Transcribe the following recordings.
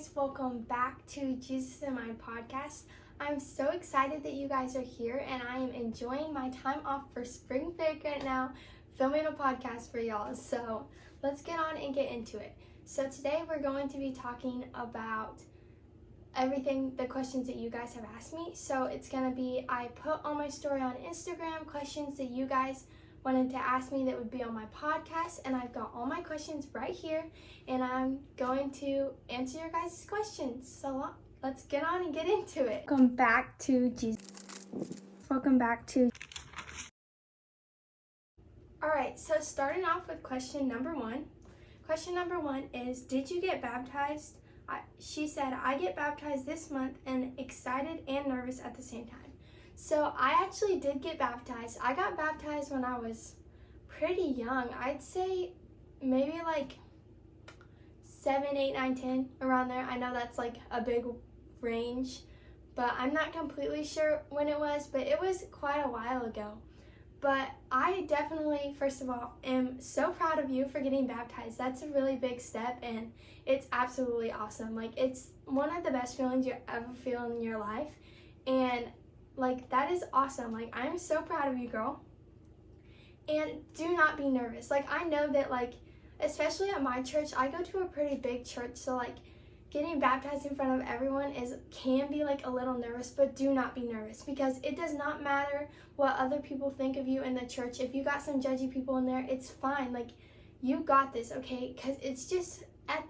guys, welcome back to Jesus and Mine podcast. I'm so excited that you guys are here and I am enjoying my time off for spring break right now, filming a podcast for y'all. So let's get on and get into it. So today we're going to be talking about everything, the questions that you guys have asked me. So it's going to be, I put on my story on Instagram questions that you guys wanted to ask me that would be on my podcast, and I've got all my questions right here, and I'm going to answer your guys' questions. So let's get on and get into it. Welcome back to Jesus. Alright, so starting off with question number one. Question number one is, did you get baptized? She said, I get baptized this month and excited and nervous at the same time. So I actually did get baptized. I got baptized when I was pretty young. I'd say maybe like 7, 8, 9, 10, around there. I know that's like a big range, but I'm not completely sure when it was, but it was quite a while ago. But I definitely, first of all, am so proud of you for getting baptized. That's a really big step, and it's absolutely awesome. Like, it's one of the best feelings you ever feel in your life, and like, that is awesome. Like, I'm so proud of you, girl. And do not be nervous. Like, I know that, like, especially at my church, I go to a pretty big church, so like getting baptized in front of everyone can be like a little nervous, but do not be nervous, because it does not matter what other people think of you in the church. If you got some judgy people in there, it's fine. Like, you got this, okay? Because it's just,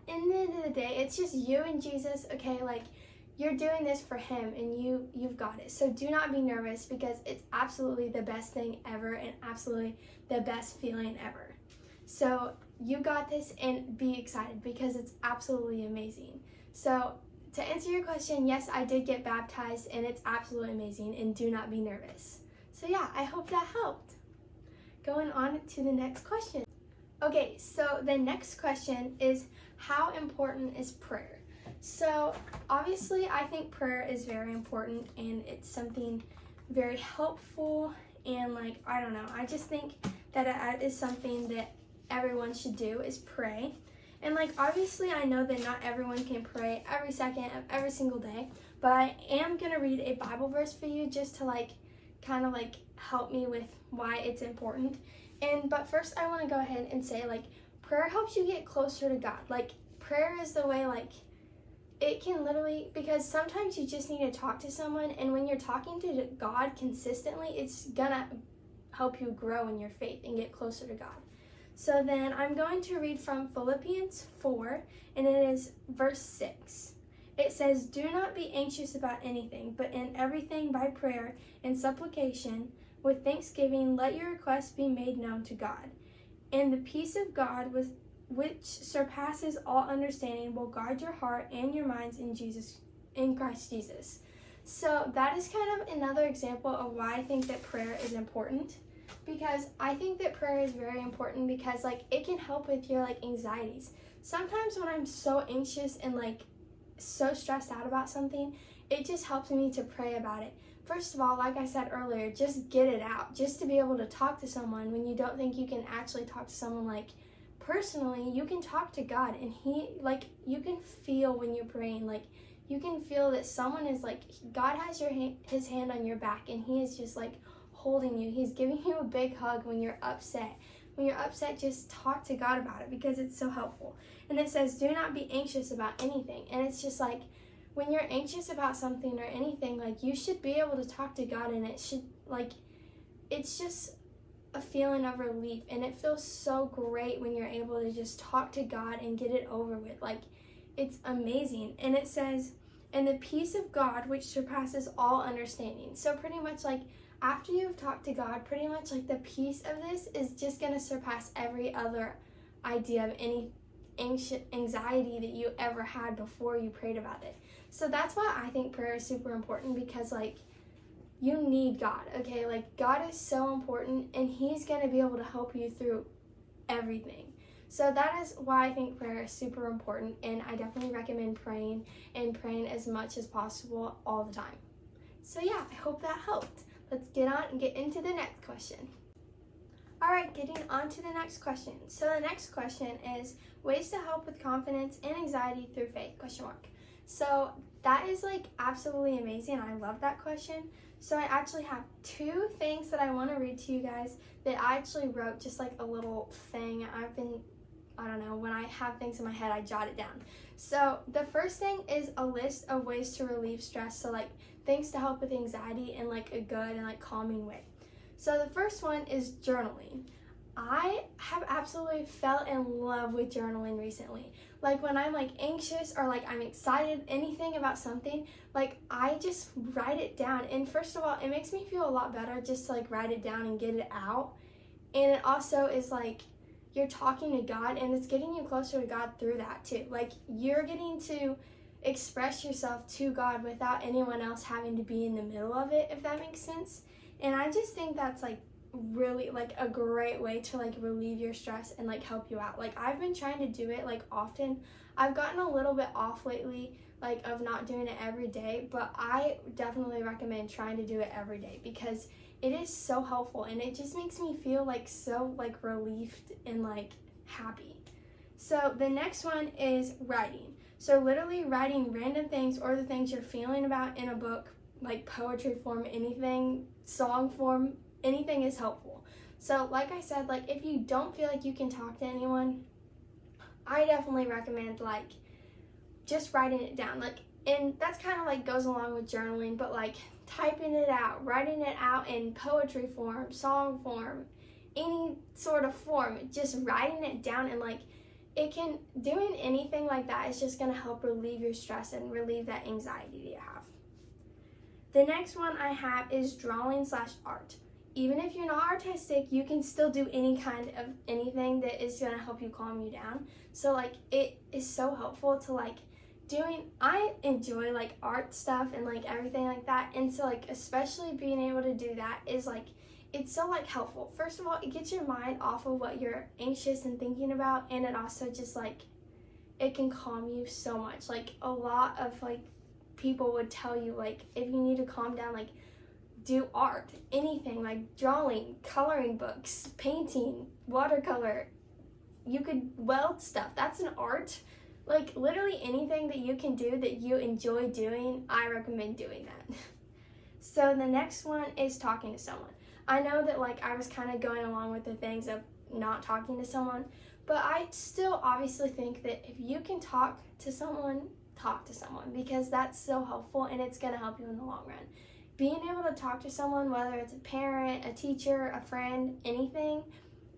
in the end of the day, it's just you and Jesus, okay? Like, you're doing this for him, and you've got it. So do not be nervous, because it's absolutely the best thing ever and absolutely the best feeling ever. So you got this, and be excited, because it's absolutely amazing. So to answer your question, yes, I did get baptized, and it's absolutely amazing, and do not be nervous. So yeah, I hope that helped. Going on to the next question. Okay, so the next question is, how important is prayer? So obviously I think prayer is very important, and it's something very helpful, and like, I don't know, I just think that it is something that everyone should do, is pray. And like, obviously I know that not everyone can pray every second of every single day, but I am gonna read a Bible verse for you just to like kind of like help me with why it's important. But first I want to go ahead and say, like, prayer helps you get closer to God. Like, prayer is the way, like, it can literally, because sometimes you just need to talk to someone, and when you're talking to God consistently, it's gonna help you grow in your faith and get closer to God. So then I'm going to read from Philippians 4, and it is verse 6. It says, do not be anxious about anything, but in everything by prayer and supplication, with thanksgiving, let your requests be made known to God. And the peace of God, which surpasses all understanding, will guard your heart and your minds in Christ Jesus. So that is kind of another example of why I think that prayer is important, because I think that prayer is very important, because like, it can help with your like anxieties. Sometimes when I'm so anxious and like so stressed out about something, it just helps me to pray about it. First of all, like I said earlier, just get it out, just to be able to talk to someone when you don't think you can actually talk to someone like personally. You can talk to God, and he, like, you can feel when you're praying, like, you can feel that someone is like, God has his hand on your back, and he is just like holding you. He's giving you a big hug when you're upset. When you're upset, just talk to God about it, because it's so helpful. And it says, do not be anxious about anything. And it's just like, when you're anxious about something or anything, like, you should be able to talk to God, and it should, like, it's just a feeling of relief, and it feels so great when you're able to just talk to God and get it over with. Like, it's amazing. And it says, and the peace of God, which surpasses all understanding. So pretty much, like, after you've talked to God, pretty much like the peace of this is just going to surpass every other idea of any anxiety that you ever had before you prayed about it. So that's why I think prayer is super important, because like, you need God, okay? Like, God is so important, and he's going to be able to help you through everything. So that is why I think prayer is super important, and I definitely recommend praying, and praying as much as possible all the time. So yeah, I hope that helped. Let's get on and get into the next question. Alright, getting on to the next question. So the next question is, ways to help with confidence and anxiety through faith, question mark. So that is like absolutely amazing. I love that question. So I actually have 2 things that I want to read to you guys that I actually wrote, just like a little thing. I don't know, when I have things in my head, I jot it down. So the first thing is a list of ways to relieve stress. So like things to help with anxiety in like a good and like calming way. So the first one is journaling. I have absolutely fell in love with journaling recently. Like when I'm like anxious or like I'm excited, anything about something, like I just write it down. And first of all, it makes me feel a lot better just to like write it down and get it out. And it also is like you're talking to God, and it's getting you closer to God through that too. Like you're getting to express yourself to God without anyone else having to be in the middle of it, if that makes sense. And I just think that's like really like a great way to like relieve your stress and like help you out. Like I've been trying to do it like often. I've gotten a little bit off lately, like of not doing it every day, but I definitely recommend trying to do it every day because it is so helpful, and it just makes me feel like so like relieved and like happy. So the next one is writing. So literally writing random things or the things you're feeling about in a book, like poetry form, anything, song form, anything is helpful. So like I said, like if you don't feel like you can talk to anyone, I definitely recommend like just writing it down. Like, and that's kind of like goes along with journaling, but like typing it out, writing it out in poetry form, song form, any sort of form, just writing it down, and like doing anything like that is just going to help relieve your stress and relieve that anxiety that you have. The next one I have is drawing/art. Even if you're not artistic, you can still do any kind of anything that is going to help you calm you down. So like it is so helpful to like I enjoy like art stuff and like everything like that, and so like especially being able to do that is like it's so like helpful. First of all, it gets your mind off of what you're anxious and thinking about, and it also just like it can calm you so much. Like a lot of like people would tell you like if you need to calm down, like do art, anything, like drawing, coloring books, painting, watercolor. You could weld stuff. That's an art. Like literally anything that you can do that you enjoy doing, I recommend doing that. So the next one is talking to someone. I know that like I was kind of going along with the things of not talking to someone, but I still obviously think that if you can talk to someone because that's so helpful and it's going to help you in the long run. Being able to talk to someone, whether it's a parent, a teacher, a friend, anything,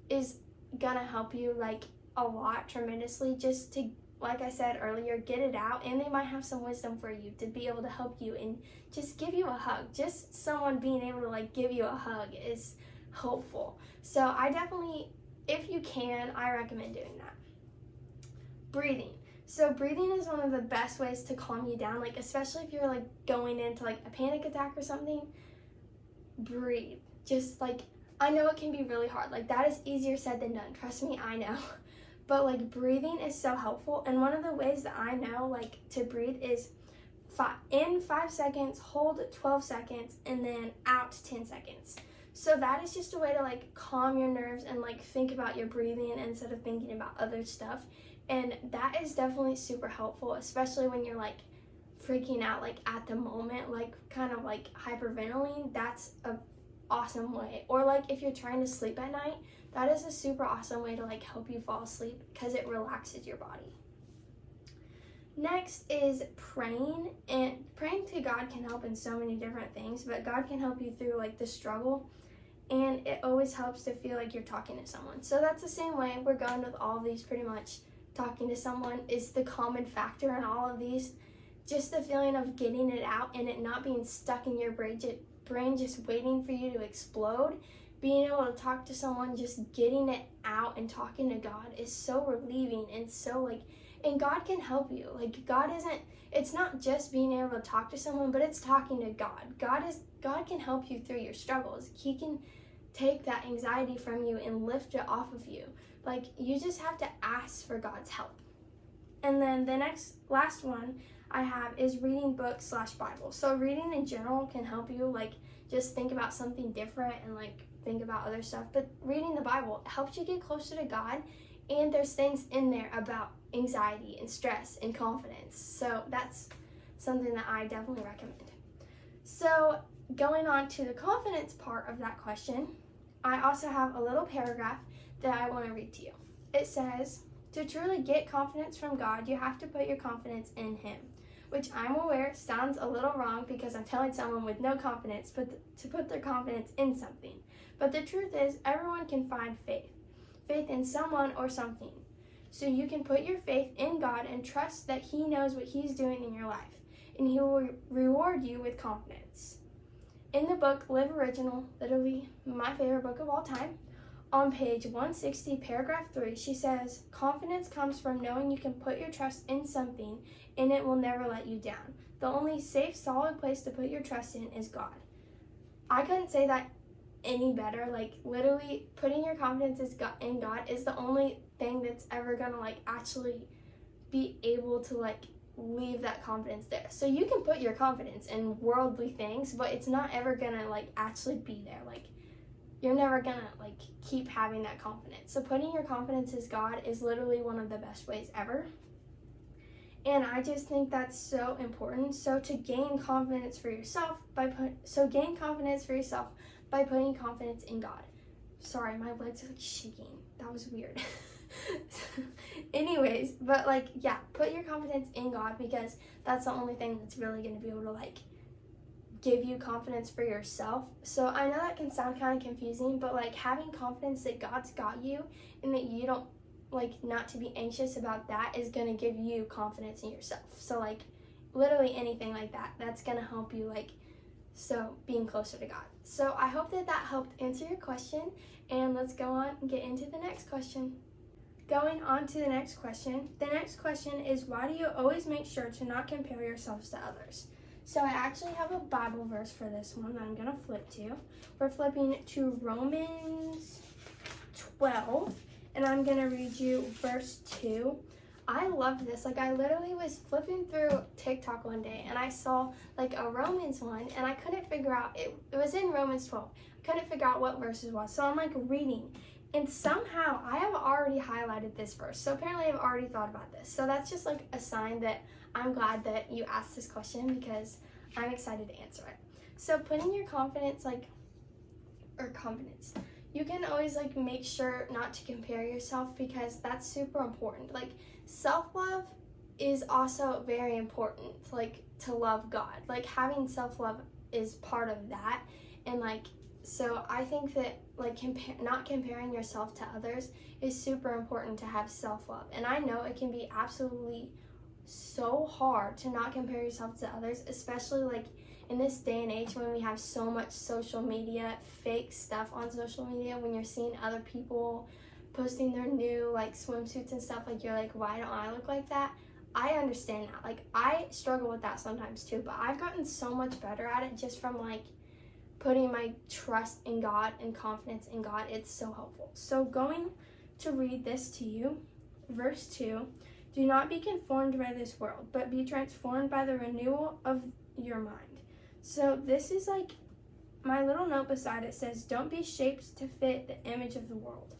is going to help you like a lot tremendously, just to, like I said earlier, get it out, and they might have some wisdom for you to be able to help you and just give you a hug. Just someone being able to like give you a hug is helpful. So I definitely, if you can, I recommend doing that. Breathing. So breathing is one of the best ways to calm you down, like especially if you're like going into like a panic attack or something. Breathe. Just like, I know it can be really hard. Like that is easier said than done. Trust me, I know. But like breathing is so helpful, and one of the ways that I know like to breathe is in 5 seconds, hold 12 seconds, and then out 10 seconds. So that is just a way to like calm your nerves and like think about your breathing instead of thinking about other stuff. And that is definitely super helpful, especially when you're like freaking out like at the moment, like kind of like hyperventilating. That's a awesome way. Or like if you're trying to sleep at night, that is a super awesome way to like help you fall asleep because it relaxes your body. Next is praying, and praying to God can help in so many different things, but God can help you through like the struggle, and it always helps to feel like you're talking to someone. So that's the same way we're going with all of these pretty much. Talking to someone is the common factor in all of these. Just the feeling of getting it out and it not being stuck in your brain just waiting for you to explode. Being able to talk to someone, just getting it out and talking to God is so relieving, and so like, and God can help you. Like it's not just being able to talk to someone, but it's talking to God. God can help you through your struggles. He can take that anxiety from you and lift it off of you. Like you just have to ask for God's help. And then the last one I have is reading books/Bible. So reading in general can help you like just think about something different and like think about other stuff. But reading the Bible helps you get closer to God, and there's things in there about anxiety and stress and confidence. So that's something that I definitely recommend. So going on to the confidence part of that question, I also have a little paragraph that I want to read to you. It says, to truly get confidence from God, you have to put your confidence in Him, which I'm aware sounds a little wrong because I'm telling someone with no confidence to put their confidence in something. But the truth is, everyone can find faith in someone or something. So you can put your faith in God and trust that He knows what He's doing in your life, and He will reward you with confidence. In the book Live Original, literally my favorite book of all time, on page 160, paragraph 3, she says, confidence comes from knowing you can put your trust in something and it will never let you down. The only safe, solid place to put your trust in is God. I couldn't say that any better. Like, literally, putting your confidence in God is the only thing that's ever gonna, like, actually be able to, like, leave that confidence there. So you can put your confidence in worldly things, but it's not ever gonna, like, actually be there. Like, you're never gonna, like, keep having that confidence. So putting your confidence in God is literally one of the best ways ever. And I just think that's so important. So gain confidence for yourself by putting confidence in God. Sorry, my legs are like shaking. That was weird. Anyways, but like, yeah, put your confidence in God, because that's the only thing that's really going to be able to, like, give you confidence for yourself. So I know that can sound kind of confusing, but like, having confidence that God's got you and that you don't, like, not to be anxious about that is going to give you confidence in yourself. So like, literally anything like that, that's going to help you, like, so being closer to God. So I hope that helped answer your question, and let's go on and get into the next question. Going on to the next question is, why do you always make sure to not compare yourselves to others? So I actually have a Bible verse for this one that I'm going to flip to. We're flipping to Romans 12, and I'm going to read you verse 2. I love this. Like, I literally was flipping through TikTok one day, and I saw, like, a Romans one, and I couldn't figure out, it was in Romans 12. I couldn't figure out what verse it was. So I'm, like, reading, and somehow I have already highlighted this verse. So apparently I've already thought about this. So that's just, like, a sign that I'm glad that you asked this question, because I'm excited to answer it. So putting your confidence, you can always, like, make sure not to compare yourself, because that's super important. Like, self-love is also very important, like, to love God. Like, having self-love is part of that. And, like, so I think that, like, not comparing yourself to others is super important to have self-love. And I know it can be absolutely so hard to not compare yourself to others, especially, like, in this day and age when we have so much social media, fake stuff on social media, when you're seeing other people posting their new, like, swimsuits and stuff, like, you're like, why don't I look like that? I understand that. Like, I struggle with that sometimes too, but I've gotten so much better at it just from, like, putting my trust in God and confidence in God. It's so helpful. So going to read this to you, verse 2, do not be conformed by this world, but be transformed by the renewal of your mind. So this is, like, my little note beside it says, don't be shaped to fit the image of the world.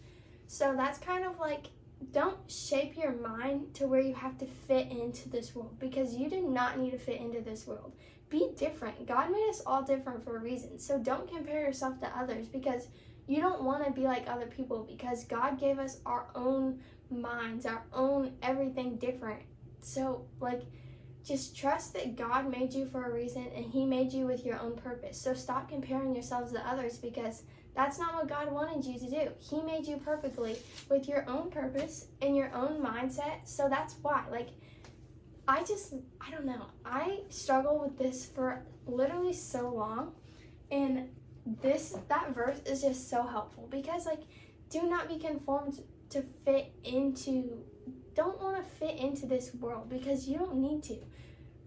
So that's kind of like, don't shape your mind to where you have to fit into this world, because you do not need to fit into this world. Be different. God made us all different for a reason. So don't compare yourself to others, because you don't want to be like other people, because God gave us our own minds, our own everything different. So, like, just trust that God made you for a reason, and He made you with your own purpose. So stop comparing yourselves to others, because that's not what God wanted you to do. He made you perfectly with your own purpose and your own mindset. So that's why, like, I don't know. I struggle with this for literally so long, and that verse is just so helpful, because, like, do not be conformed to don't want to fit into this world, because you don't need to.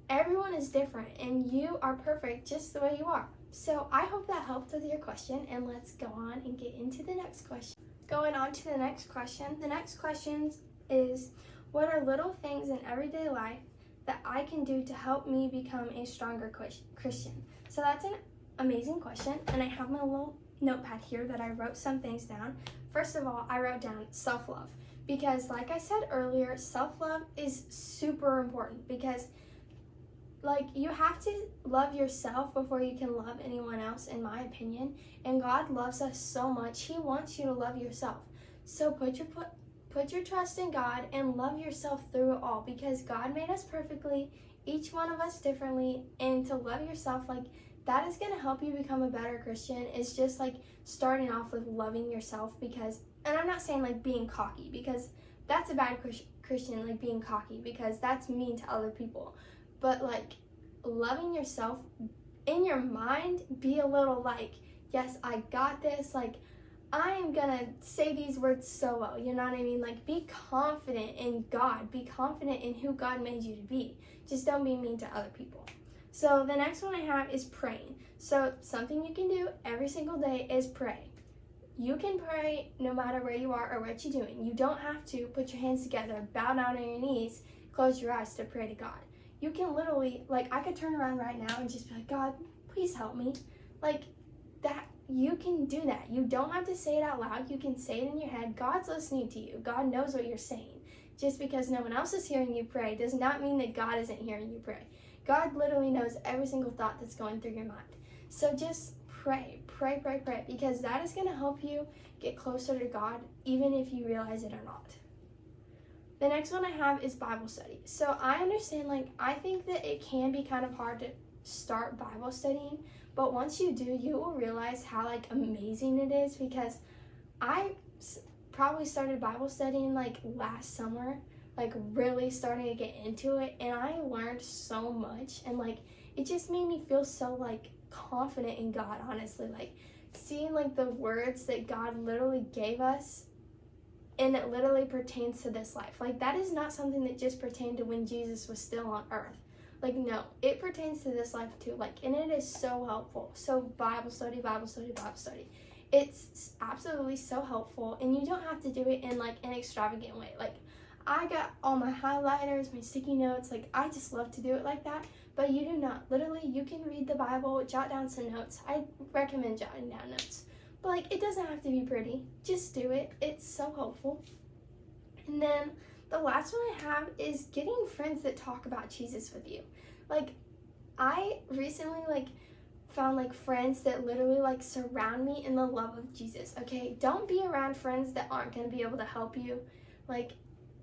Everyone is different, and you are perfect just the way you are. So I hope that helped with your question, and let's go on and get into the next question. Going on to the next question. The next question is, what are little things in everyday life that I can do to help me become a stronger Christian? So that's an amazing question, and I have my little notepad here that I wrote some things down. First of all, I wrote down self-love, because, like I said earlier, self-love is super important, because like, you have to love yourself before you can love anyone else, in my opinion. And God loves us so much. He wants you to love yourself. So put your trust in God and love yourself through it all, because God made us perfectly, each one of us differently. And to love yourself, like, that is going to help you become a better Christian. It's just like starting off with loving yourself, because, and I'm not saying like being cocky, because that's a bad Christian, like being cocky, because that's mean to other people. But like loving yourself in your mind, be a little like, yes, I got this. Like, I'm gonna say these words so well. You know what I mean? Like, be confident in God. Be confident in who God made you to be. Just don't be mean to other people. So the next one I have is praying. So something you can do every single day is pray. You can pray no matter where you are or what you're doing. You don't have to put your hands together, bow down on your knees, close your eyes to pray to God. You can literally, like, I could turn around right now and just be like, God, please help me. Like, that, you can do that. You don't have to say it out loud. You can say it in your head. God's listening to you. God knows what you're saying. Just because no one else is hearing you pray does not mean that God isn't hearing you pray. God literally knows every single thought that's going through your mind. So just pray, because that is going to help you get closer to God, even if you realize it or not. The next one I have is Bible study. So I understand, like, I think that it can be kind of hard to start Bible studying, but once you do, you will realize how, like, amazing it is, because I probably started Bible studying, like, last summer, like, really starting to get into it, and I learned so much, and, like, it just made me feel so, like, confident in God, honestly. Like, seeing, like, the words that God literally gave us, and it literally pertains to this life. Like, that is not something that just pertained to when Jesus was still on earth. Like, no, it pertains to this life too. Like, and it is so helpful. So Bible study. It's absolutely so helpful, and you don't have to do it in like an extravagant way. Like, I got all my highlighters, my sticky notes. Like, I just love to do it like that. But you do not. Literally, you can read the Bible, jot down some notes. I recommend jotting down notes. But, like, it doesn't have to be pretty. Just do it. It's so helpful. And then the last one I have is getting friends that talk about Jesus with you. Like, I recently, like, found, like, friends that literally, like, surround me in the love of Jesus, okay? Don't be around friends that aren't going to be able to help you. Like,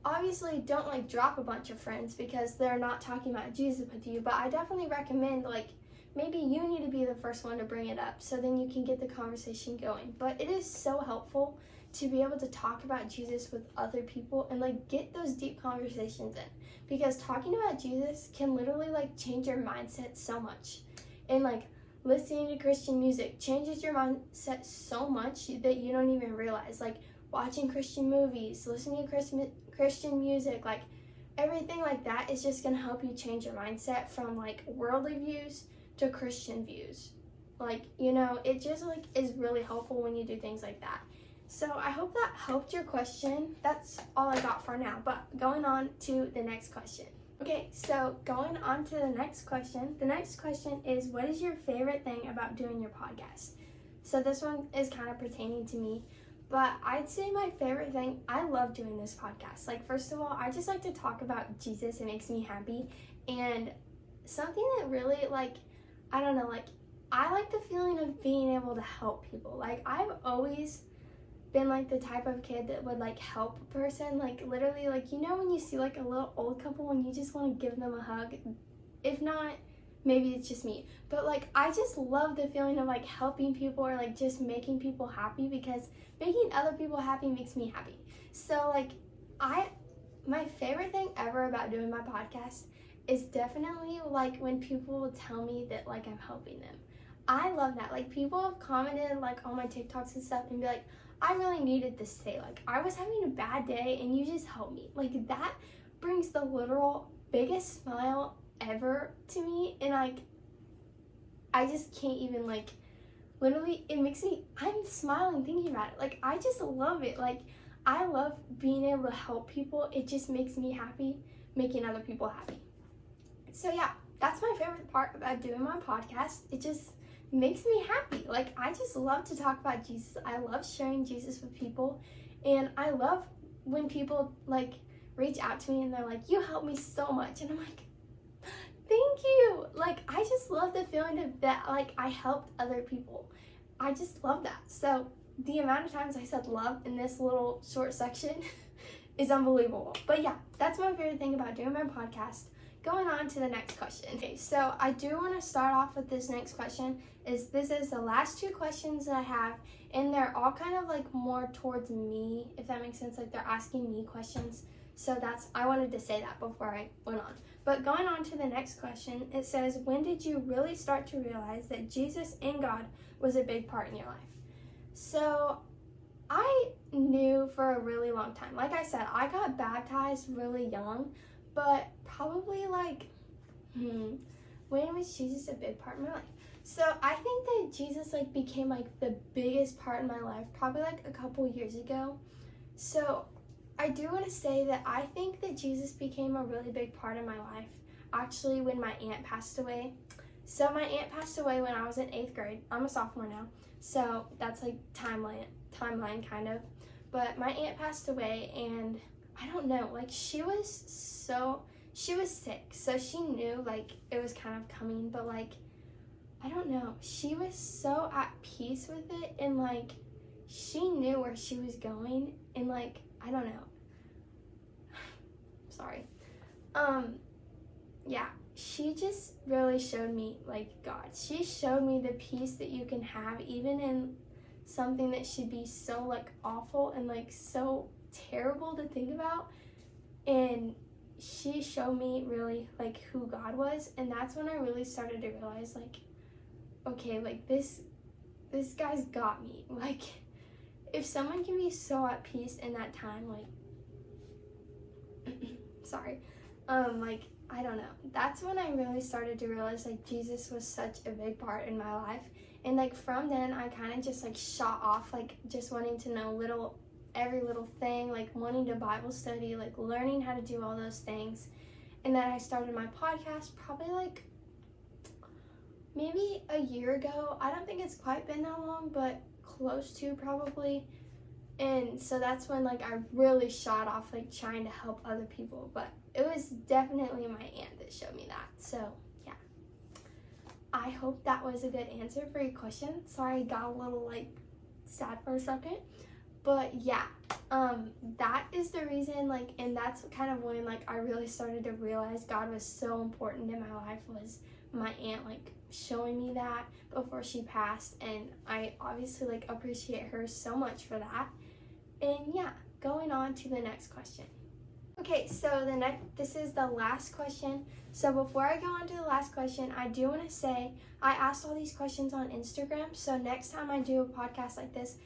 obviously, don't, like, drop a bunch of friends because they're not talking about Jesus with you. But I definitely recommend, like, maybe you need to be the first one to bring it up, so then you can get the conversation going. But it is so helpful to be able to talk about Jesus with other people and, like, get those deep conversations in, because talking about Jesus can literally, like, change your mindset so much. And, like, listening to Christian music changes your mindset so much that you don't even realize. Like, watching Christian movies, listening to Christian music, like, everything like that is just gonna help you change your mindset from, like, worldly views to Christian views. Like, you know, it just, like, is really helpful when you do things like that. So I hope that helped your question. That's all I got for now, but going on to the next question. Okay, so going on to the next question. The next question is, what is your favorite thing about doing your podcast? So this one is kind of pertaining to me, but I'd say my favorite thing, I love doing this podcast. Like, first of all, I just like to talk about Jesus. It makes me happy. And something that really, like, I don't know, like, I like the feeling of being able to help people. Like, I've always been, like, the type of kid that would, like, help a person. Like, literally, like, you know when you see, like, a little old couple and you just want to give them a hug? If not, maybe it's just me. But, like, I just love the feeling of, like, helping people or, like, just making people happy, because making other people happy makes me happy. So, like, my favorite thing ever about doing my podcast is definitely, like, when people will tell me that, like, I'm helping them. I love that. Like, people have commented, like, on my TikToks and stuff and be like, I really needed this today. Like, I was having a bad day and you just helped me. Like, that brings the literal biggest smile ever to me. And, like, I just can't even, like, literally, it makes me, I'm smiling thinking about it. Like, I just love it. Like, I love being able to help people. It just makes me happy, making other people happy. So, yeah, that's my favorite part about doing my podcast. It just makes me happy. Like, I just love to talk about Jesus. I love sharing Jesus with people, and I love when people, like, reach out to me and they're like, you helped me so much, and I'm like, thank you. just love the feeling of that, like, I helped other people. I just love that. So the amount of times I said love in this little short section is unbelievable. But yeah, that's my favorite thing about doing my podcast. Going on to the next question. Okay, so I do want to start off with this next question. This is the last 2 questions that I have, and they're all kind of like more towards me, if that makes sense. Like, they're asking me questions. So I wanted to say that before I went on. But going on to the next question, it says, when did you really start to realize that Jesus and God was a big part in your life? So I knew for a really long time. Like I said, I got baptized really young, but probably like, when was Jesus a big part in my life? So I think that Jesus like became like the biggest part in my life probably like a couple years ago. So I do want to say that I think that Jesus became a really big part of my life actually when my aunt passed away. So my aunt passed away when I was in 8th grade. I'm a sophomore now, so that's like timeline kind of. But my aunt passed away, and I don't know, like she was sick, so she knew like it was kind of coming, but like I don't know, she was so at peace with it, and like she knew where she was going, and like I don't know. Sorry. Yeah, she just really showed me like God. She showed me the peace that you can have even in something that should be so like awful and like so terrible to think about. And she showed me really like who God was, and that's when I really started to realize like, okay, like this guy's got me. Like if someone can be so at peace in that time, like sorry, like I don't know, that's when I really started to realize like Jesus was such a big part in my life. And like from then I kind of just like shot off, like just wanting to know every little thing, like wanting to Bible study, like learning how to do all those things. And then I started my podcast probably like maybe a year ago. I don't think it's quite been that long, but close to probably. And so that's when like I really shot off like trying to help other people. But it was definitely my aunt that showed me that. So yeah, I hope that was a good answer for your question. Sorry I got a little like sad for a second. But yeah, that is the reason, like, and that's kind of when like I really started to realize God was so important in my life, was my aunt like showing me that before she passed. And I obviously like appreciate her so much for that. And yeah, going on to the next question. Okay, so this is the last question. So before I go on to the last question, I do want to say I asked all these questions on Instagram. So next time I do a podcast like this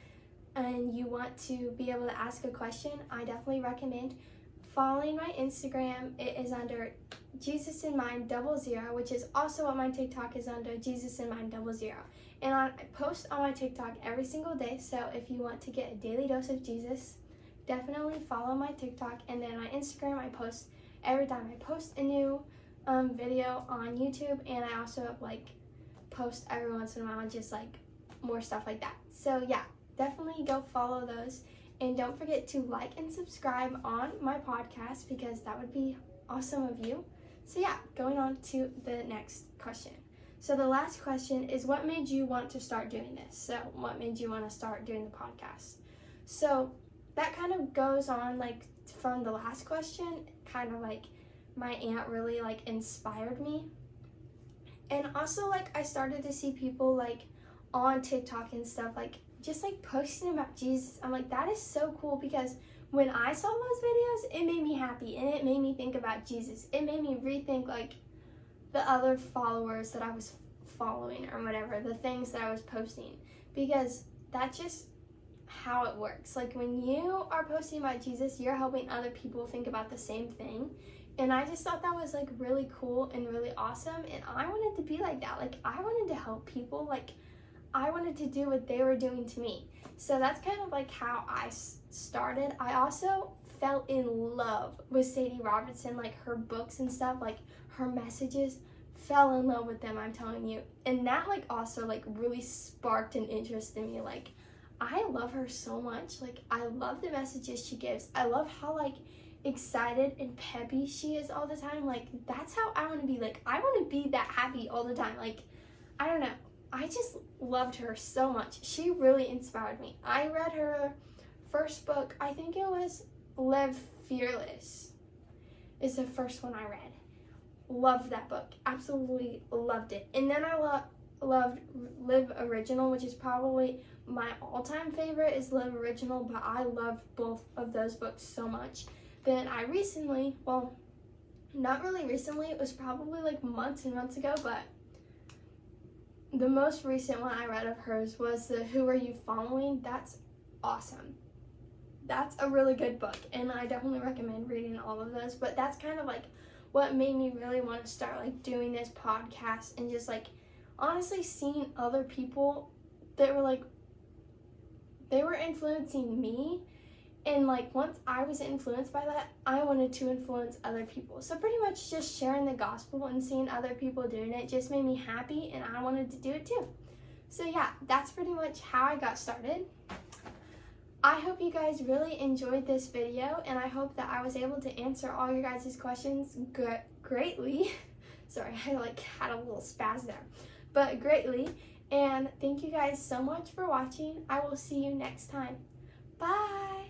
and you want to be able to ask a question, I definitely recommend following my Instagram. It is under Jesus in Mind 00, which is also what my TikTok is under, Jesus in Mind 00. And I post on my TikTok every single day, so if you want to get a daily dose of Jesus, definitely follow my TikTok. And then my Instagram, I post every time I post a new video on YouTube, and I also like post every once in a while just like more stuff like that. So yeah, definitely go follow those, and don't forget to like and subscribe on my podcast because that would be awesome of you. So yeah, going on to the next question. So the last question is, what made you want to start doing this? So what made you want to start doing the podcast? So that kind of goes on like from the last question, kind of like my aunt really like inspired me. And also like I started to see people like on TikTok and stuff like just like posting about Jesus. I'm like, that is so cool, because when I saw those videos, it made me happy and it made me think about Jesus. It made me rethink like the other followers that I was following or whatever, the things that I was posting, because that's just how it works. Like when you are posting about Jesus, you're helping other people think about the same thing. And I just thought that was like really cool and really awesome, and I wanted to be like that. Like I wanted to help people, like I wanted to do what they were doing to me. So that's kind of like how I started. I also fell in love with Sadie Robertson, like her books and stuff, like her messages, fell in love with them, I'm telling you. And that like also like really sparked an interest in me. Like I love her so much. Like I love the messages she gives. I love how like excited and peppy she is all the time. Like, that's how I want to be. Like, I want to be that happy all the time. Like, I don't know. I just loved her so much. She really inspired me. I read her first book, I think it was Live Fearless is the first one I read. Loved that book. Absolutely loved it. And then I loved Live Original, which is probably my all-time favorite is Live Original, but I loved both of those books so much. Then I recently, well, not really recently, it was probably like months and months ago, but the most recent one I read of hers was the Who Are You Following? That's awesome. That's a really good book, and I definitely recommend reading all of those. But that's kind of like what made me really want to start like doing this podcast and just like honestly seeing other people that were like, they were influencing me. And like once I was influenced by that, I wanted to influence other people. So pretty much just sharing the gospel and seeing other people doing it just made me happy, and I wanted to do it too. So yeah, that's pretty much how I got started. I hope you guys really enjoyed this video, and I hope that I was able to answer all your guys' questions greatly. Sorry, I like had a little spaz there, but greatly. And thank you guys so much for watching. I will see you next time. Bye.